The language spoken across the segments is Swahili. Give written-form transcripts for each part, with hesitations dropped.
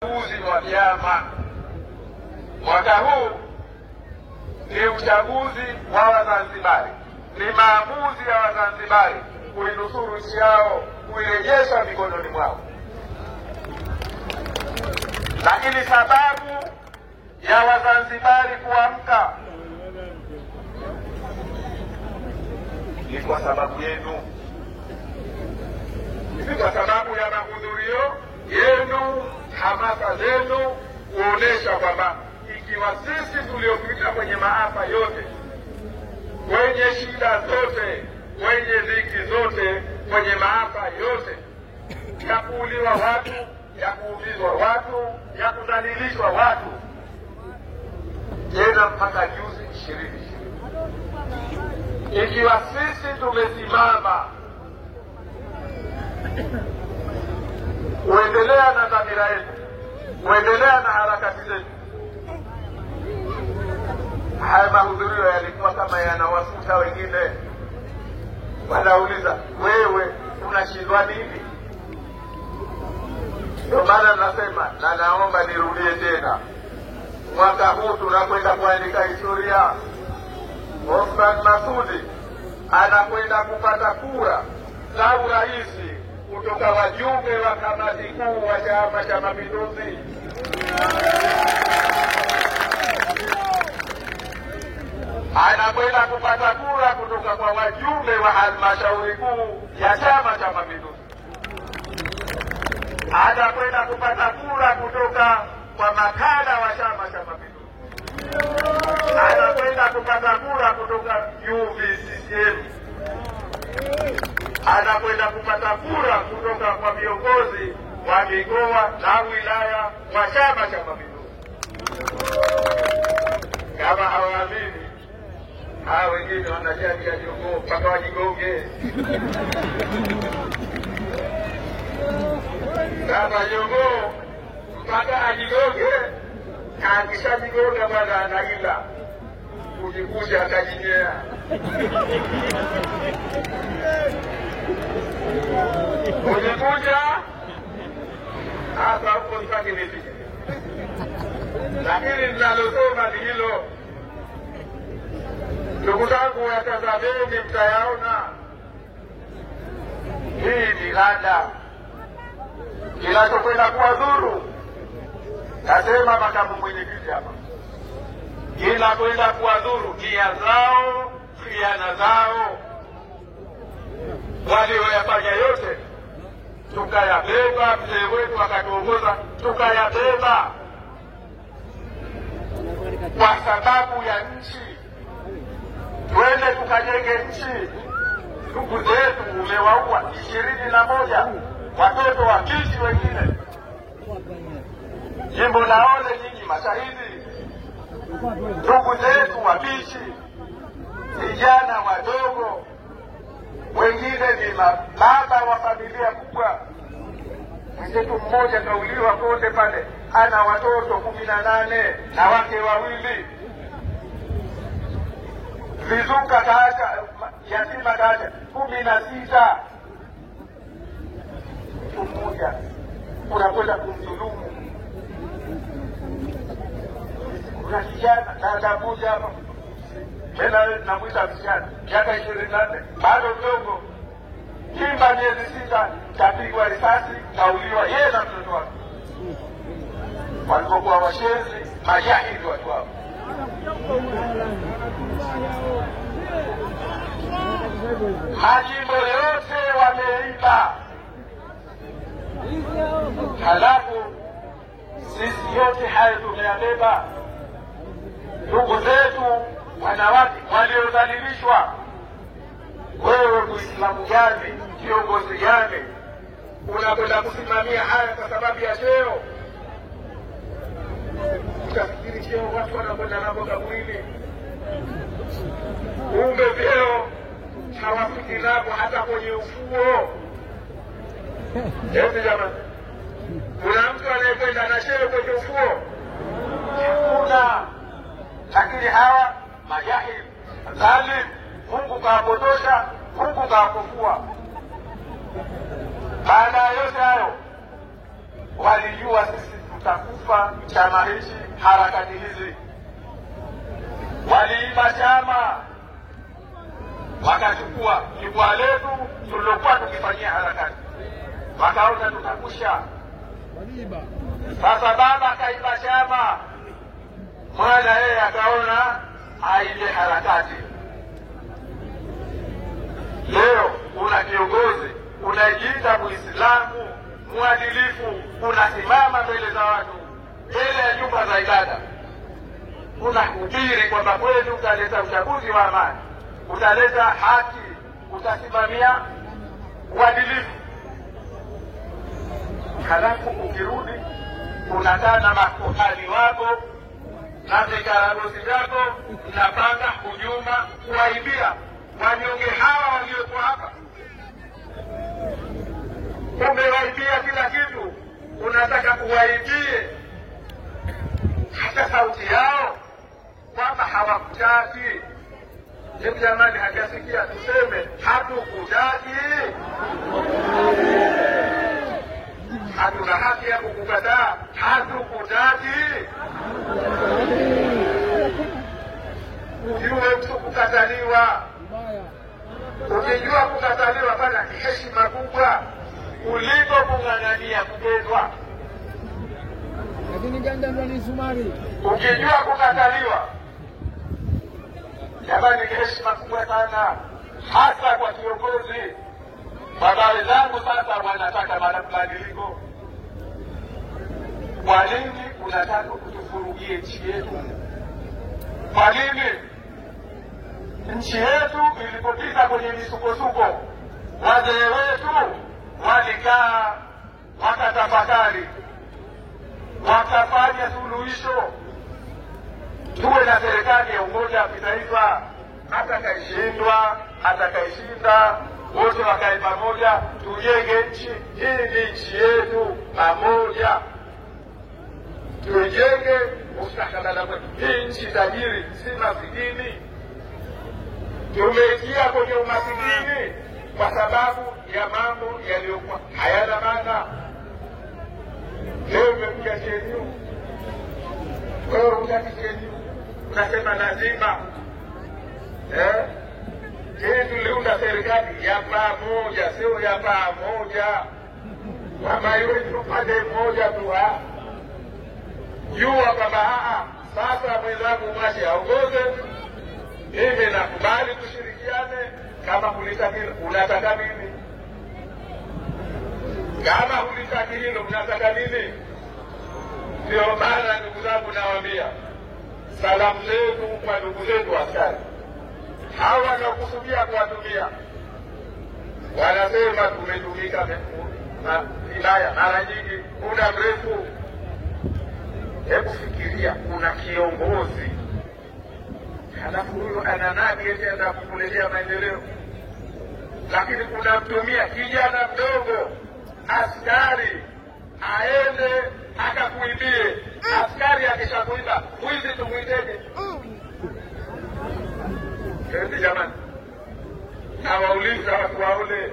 Uchaguzi wa vyama mwaka huu ni uchaguzi wa Wazanzibari, ni maamuzi ya Wazanzibari kuinusuru nchi yao, kuirejesha mikononi mwao. Lakini sababu ya Wazanzibari kuamka ni kwa sababu yenu, ni kwa sababu ya mahudhurio yenu, hamasa zenu, kuonesha kwamba ikiwa sisi tuliopita kwenye maafa yote, kwenye shida zote, kwenye dhiki zote, kwenye maafa yote ya kuuliwa watu, ya kuumizwa watu, ya kudhalilishwa watu, tena mpaka juzi 2020, ikiwa sisi tumesimama kuendelea na dhamira yetu, kuendelea na harakati zetu, haya mahudhurio yalikuwa kama yanawafuta wengine. Wanauliza, wewe unashindwa nini? Ndio maana nasema, na naomba nirudie tena, mwaka huu tunakwenda kuandika historia. Othman Masoud anakwenda kupata kura za urais kutoka wajumbe wa kamati kuu wa Chama cha Mapinduzi. Anakwenda kupata kura kutoka kwa wajumbe wa halmashauri kuu ya Chama cha Mapinduzi. Anakwenda kupata kura kutoka kwa makada wa Chama cha Mapinduzi. Anakwenda kupata kura kutoka UVCCM. Anakwenda kupata kura kutoka kwa viongozi wa mikoa na wilaya wa Chama cha Mapinduzi. Kama hawaamini, hawa wengine wanajania jogoo mpaka wajigonge. Kama jogoo mpaka ajigonge, akishajigonga bwana anaila kujikuja atajinyea. Kujikuja hapa huko sitaki nifike, lakini ninalosema ni hilo. Ndugu zangu, yatazameni, mtayaona. Hii ni rada kinachokwenda kuwadhuru. Nasema makamu mwenyekiti hapa, kinakwenda kuwadhuru nia zao, khiana zao walioyafanya yote. Tukayabeba, mzee wetu akatuongoza, tukayabeba kwa sababu ya nchi. Twende tukajenge nchi. Ndugu zetu umewaua 21 watoto wa kiti wengine. Jimbo la Ole nyinyi mashahidi. Ndugu zetu wabishi, vijana wadogo, wengine ni baba wa familia kubwa. Mwenzetu mmoja kauliwa Konde pale, ana watoto 18 na wake 2. Vizuka kaacha, yatima kaacha 16. Mtu mmoja unakwenda kumdhulumu. Kuna kijana dada mmoja hapa, tena namwita msichana, miaka 24, bado mdogo, kimba miezi 6, kapigwa risasi, kauliwa yeye na mtoto wake. Walipokuwa washenzi, majahili watu hao. Majimbo yote wameiba. Halafu sisi yote hayo tumeyabeba. Ndugu zetu wanawake waliodhalilishwa. Wewe Muislamu gani, kiongozi gani, unakwenda kusimamia haya kwa sababu ya cheo? Utafikiri cheo watu wanakwenda nako kaburini. Kumbe vyeo hawafiki nako hata kwenye ufuo. Eti jamani, kuna mtu anayekwenda na cheo kwenye ufuo? Hakuna. Lakini hawa majahili, dhalim, Mungu kawapotosha, Mungu kawapofua. Baada ya yote hayo, walijua sisi tutakufa chama hichi, harakati hizi. Waliiba chama, wakachukua jukwaa letu tulilokuwa tukifanyia harakati, wakaona tutakusha. Sasa baba kaiba chama, mwana yeye akaona aibe harakati. Leo una kiongozi unajiita Muislamu mwadilifu, unasimama mbele za watu, mbele ya nyumba za ibada, unahubiri kwamba kweli utaleta uchaguzi wa amani, utaleta haki, utasimamia uadilifu. Halafu ukirudi unakaa na makuhani wako na vikaragosi vyako, mnapanga hujuma kuwaibia wanyonge hawa waliokuwa hapa. Umewaibia kila kitu, unataka kuwaibie hata sauti yao kwamba hawakutaki. Hebu jamani, hajasikia tuseme hatukutaki? Hatuna haki ya kukukataa, hatukutaki. Ujue mtu kukataliwa, ukijua kukataliwa bana ni heshima kubwa kuliko kung'ang'ania kupendwa. Lakini ganda ndo ni sumari. Ukijua kukataliwa, jamani, ni heshima kubwa sana, hasa kwa kiongozi. Habari zangu sasa wanataka mabadiliko. Kwa nini unataka kutufurugie nchi yetu? Kwa nini? Nchi yetu ilipopita kwenye misukosuko, wazee wetu walikaa wakatafakari, wakafanya suluhisho. Tuwe na serikali ya umoja wa kitaifa, atakaishindwa atakaishinda, wote wakae pamoja, tujenge nchi hii. Ni nchi yetu pamoja, tujenge mustakabali wetu. Hii nchi tajiri, si masikini. Tumeingia kwenye umasikini kwa sababu ya mambo yaliyokuwa hayana maana. Leo umekuja CNU, wewe hutaki CNU, unasema lazima hii tuliunda serikali ya pamoja, sio ya pamoja kama iwe ni upande mmoja tu. Jua kwamba sasa mwenzangu mwache aongoze, mimi nakubali tushirikiane. Kama hulitaki unataka nini? Kama hulitaki hilo unataka nini? Ndio maana ndugu zangu nawaambia, salamu zetu kwa ndugu zetu askari hawa wanakusudia kuwatumia. Wanasema tumetumika vibaya mara nyingi, muda mrefu. Hebu fikiria, kuna kiongozi halafu huyo ananadi eti anaenda kukuletea maendeleo, lakini kunamtumia kijana mdogo askari aende akakuibie. Askari akishakuiba, mwizi tumwiteje? Eti jamani, nawauliza watu waone,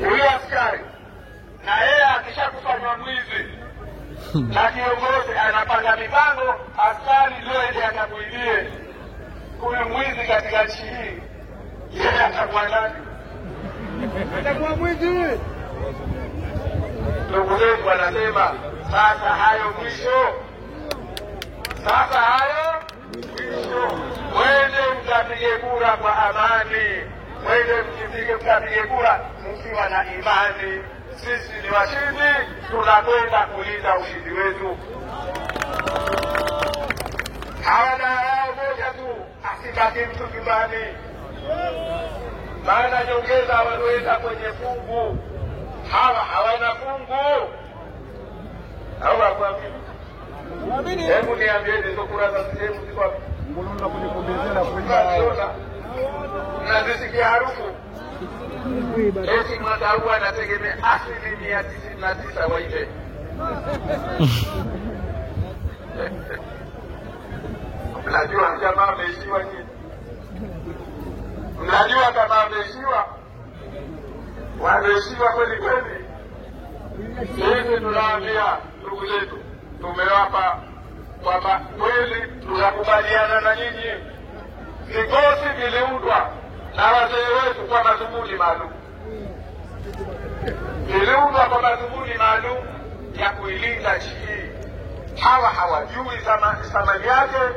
huyo askari na yeye akishakufanywa mwizi na kiongozi anapanga mipango, askari ndio ende akakuibie huyo mwizi katika nchi hii, yeye atakuwa nani? Atakuwa mwizi. Ndugu zetu wanasema sasa hayo mwisho, sasa hayo mwisho. Mwende mkapige kura kwa amani, mwende mkapige kura mkiwa na imani. Sisi ni washindi, tunakwenda kulinda ushindi wetu. Hawana yao moja tu, asibaki mtu nyumbani, maana nyongeza waliweza kwenye fungu. Hawa hawana fungu. Au wakuamini? Hebu niambieni hizo kura za sehemu ziko wapi? Mnazisikia harufu? Eti mwaka huu anategemea 99% waibe. Mnajua kama ameishiwa nini? Mnajua kama ameishiwa? Wameishiwa kweli kweli. Sisi tunaambia ndugu zetu, tumewapa kwamba kweli tunakubaliana na nyinyi. Vikosi viliundwa na wazee wetu kwa madhumuni maalum, viliundwa kwa madhumuni maalum ya kuilinda nchi hii. Hawa hawajui thamani yake,